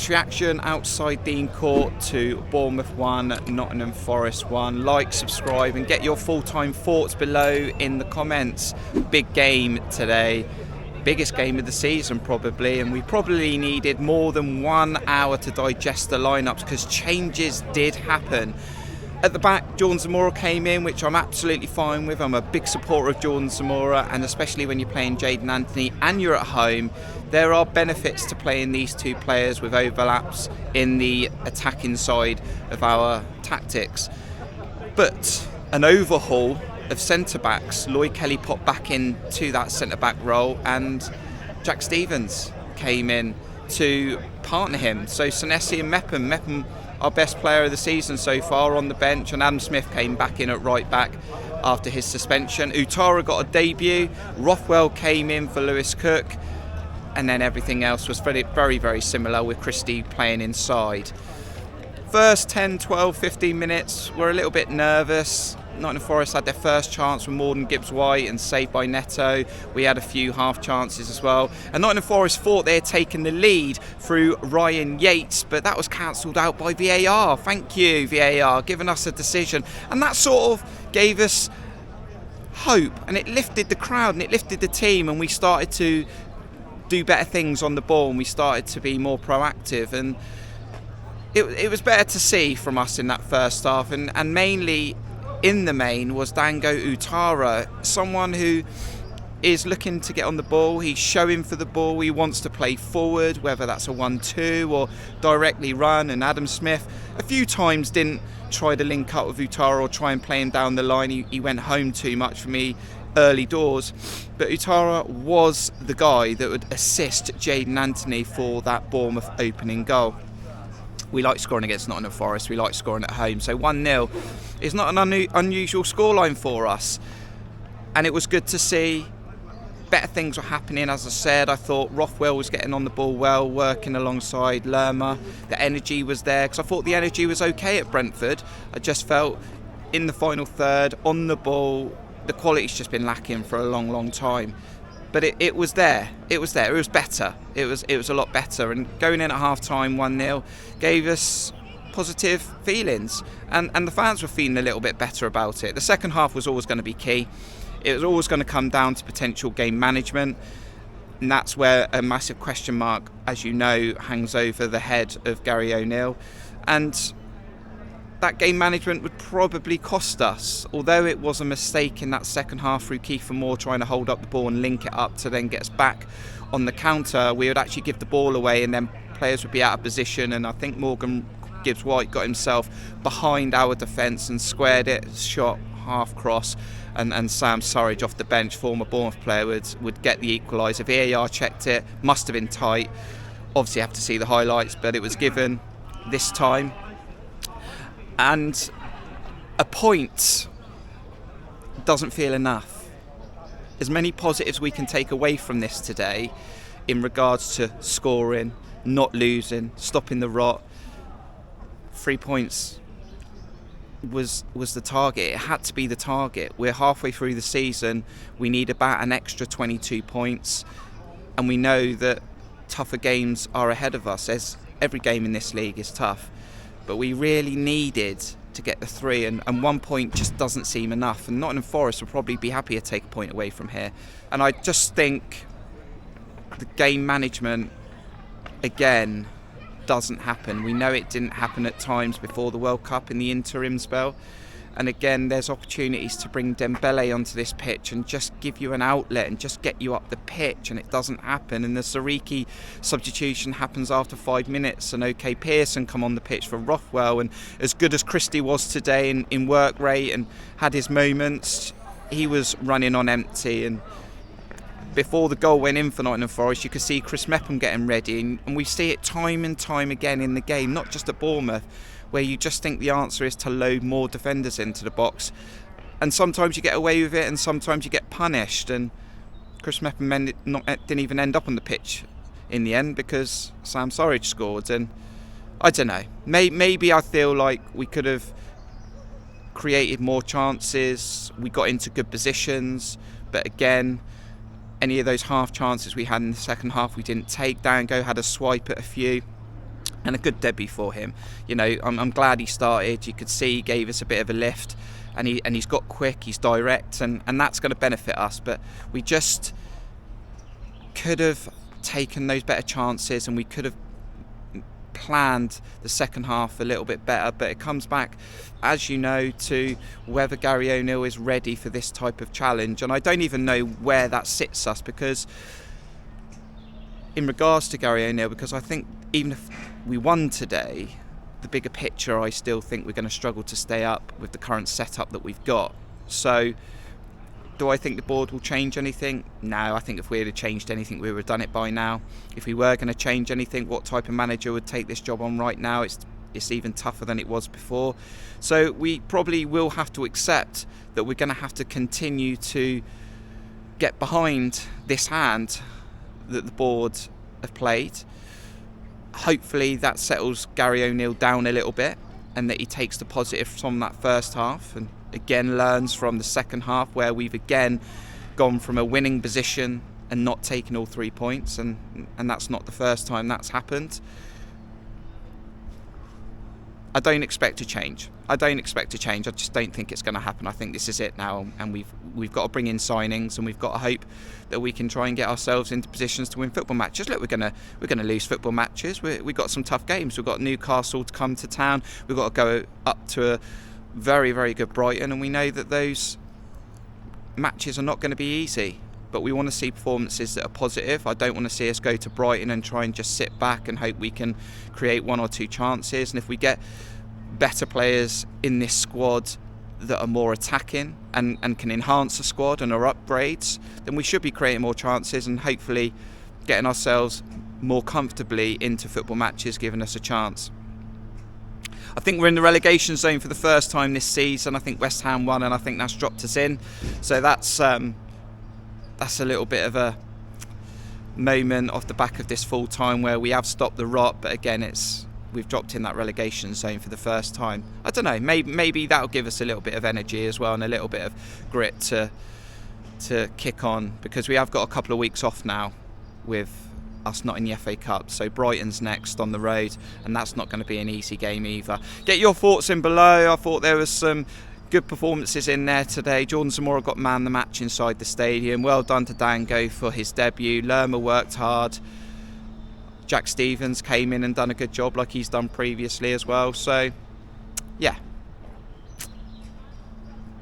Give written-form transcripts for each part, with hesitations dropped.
Match reaction outside Dean Court to Bournemouth 1, Nottingham Forest 1. Like, subscribe and get your full-time thoughts below in the comments. Big game today. Biggest game of the season probably, and we probably needed more than 1 hour to digest the lineups because changes did happen. At the back, Jordan Zamora came in, which I'm absolutely fine with. I'm a big supporter of Jordan Zamora, and especially when you're playing Jaden Anthony and you're at home, there are benefits to playing these two players with overlaps in the attacking side of our tactics. But an overhaul of centre-backs, Lloyd Kelly popped back into that centre-back role, and Jack Stevens came in to partner him. So Senesi and Mepham, our best player of the season so far, on the bench, and Adam Smith came back in at right back after his suspension. Utara got a debut, Rothwell came in for Lewis Cook, and then everything else was very, very similar with Christie playing inside. First 10, 12, 15 minutes, we're a little bit nervous. Nottingham Forest had their first chance with Morden Gibbs-White and saved by Neto. We had a few half chances as well. And Nottingham Forest thought they had taken the lead through Ryan Yates, but that was cancelled out by VAR. Thank you, VAR, giving us a decision. And that sort of gave us hope, and it lifted the crowd and it lifted the team, and we started to do better things on the ball, and we started to be more proactive. And it was better to see from us in that first half, and mainly in the main was Dango Utara, someone who is looking to get on the ball. He's showing for the ball. He wants to play forward, whether that's a 1-2 or directly run. And Adam Smith a few times didn't try to link up with Utara or try and play him down the line. He went home too much for me early doors. But Utara was the guy that would assist Jaden Anthony for that Bournemouth opening goal. We like scoring against Nottingham Forest, we like scoring at home, so 1-0 is not an unusual scoreline for us. And it was good to see better things were happening. As I said, I thought Rothwell was getting on the ball well, working alongside Lerma. The energy was there, because I thought the energy was okay at Brentford. I just felt in the final third, on the ball, the quality's just been lacking for a long time. But it was there. It was there. It was better. It was a lot better. And going in at half-time, 1-0, gave us positive feelings. And the fans were feeling a little bit better about it. The second half was always going to be key. It was always going to come down to potential game management. And that's where a massive question mark, as you know, hangs over the head of Gary O'Neill. And that game management would probably cost us, although it was a mistake in that second half through Kiefer Moore trying to hold up the ball and link it up to then get us back on the counter. We would actually give the ball away and then players would be out of position, and I think Morgan Gibbs-White got himself behind our defence and squared it, shot half cross, and Sam Surridge off the bench, former Bournemouth player, would get the equaliser. VAR checked it, must have been tight. Obviously have to see the highlights, but it was given this time. And a point doesn't feel enough. As many positives we can take away from this today in regards to scoring, not losing, stopping the rot. 3 points was the target. It had to be the target. We're halfway through the season. We need about an extra 22 points. And we know that tougher games are ahead of us. As every game in this league is tough. But we really needed to get the 3, and 1 point just doesn't seem enough. And Nottingham Forest will probably be happy to take a point away from here. And I just think the game management, again, doesn't happen. We know it didn't happen at times before the World Cup in the interim spell. And again, there's opportunities to bring Dembele onto this pitch and just give you an outlet and just get you up the pitch, and it doesn't happen. And the Sariki substitution happens after 5 minutes, and OK Pearson come on the pitch for Rothwell. And as good as Christie was today in work rate and had his moments, he was running on empty. And before the goal went in for Nottingham Forest, you could see Chris Mepham getting ready, and we see it time and time again in the game, not just at Bournemouth, where you just think the answer is to load more defenders into the box. And sometimes you get away with it and sometimes you get punished. And Chris Mepham didn't even end up on the pitch in the end because Sam Surridge scored. And I don't know, maybe I feel like we could have created more chances. We got into good positions. But again, any of those half chances we had in the second half we didn't take. Dango had a swipe at a few. and a good debut for him. You know, I'm glad he started. You could see he gave us a bit of a lift, and he's got quick, he's direct, and that's going to benefit us. But we just could have taken those better chances, and we could have planned the second half a little bit better. But it comes back, as you know, to whether Gary O'Neill is ready for this type of challenge. And I don't even know where that sits us, because in regards to Gary O'Neill, because I think even if we won today, the bigger picture, I still think we're going to struggle to stay up with the current setup that we've got. So do I think the board will change anything? No, I think if we had changed anything, we would have done it by now. If we were going to change anything, what type of manager would take this job on right now? It's even tougher than it was before. So we probably will have to accept that we're going to have to continue to get behind this hand that the board have played. Hopefully that settles Gary O'Neill down a little bit, and that he takes the positive from that first half, and again learns from the second half, where we've again gone from a winning position and not taken all 3 points, and that's not the first time that's happened. I don't expect to change. I just don't think it's going to happen. I think this is it now, and we've got to bring in signings, and we've got to hope that we can try and get ourselves into positions to win football matches. Look, we're going to lose football matches. We've got some tough games. We've got Newcastle to come to town. We've got to go up to a very, very good Brighton, and we know that those matches are not going to be easy. But we want to see performances that are positive. I don't want to see us go to Brighton and try and just sit back and hope we can create 1 or 2 chances. And if we get better players in this squad that are more attacking and can enhance the squad and are upgrades, then we should be creating more chances and hopefully getting ourselves more comfortably into football matches, giving us a chance. I think we're in the relegation zone for the first time this season. I think West Ham won, and I think that's dropped us in. So that's a little bit of a moment off the back of this full time where we have stopped the rot, but again we've dropped in that relegation zone for the first time. I don't know, maybe that'll give us a little bit of energy as well, and a little bit of grit to kick on, because we have got a couple of weeks off now with us not in the FA Cup. So Brighton's next on the road, and that's not going to be an easy game either. Get your thoughts in below. I thought there was some good performances in there today. Jordan Zamora got man the match inside the stadium. Well done to Dango for his debut. Lerma worked hard. Jack Stevens came in and done a good job like he's done previously as well. So yeah,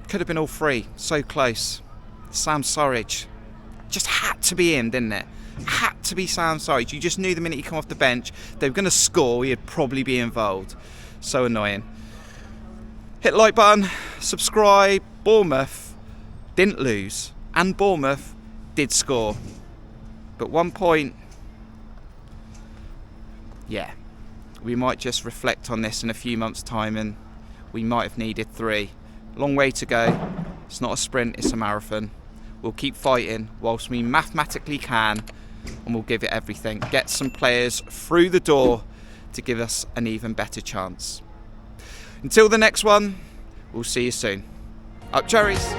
could have been all 3. So close. Sam Surridge just had to be in, didn't it? Had to be Sam Surridge. You just knew the minute he come off the bench they were going to score, he'd probably be involved. So annoying. Hit the like button, subscribe. Bournemouth didn't lose, and Bournemouth did score, but 1 point. Yeah, we might just reflect on this in a few months' time, and we might have needed 3. Long way to go. It's not a sprint, it's a marathon. We'll keep fighting whilst we mathematically can, and we'll give it everything. Get some players through the door to give us an even better chance. Until the next one, we'll see you soon. Up Cherries!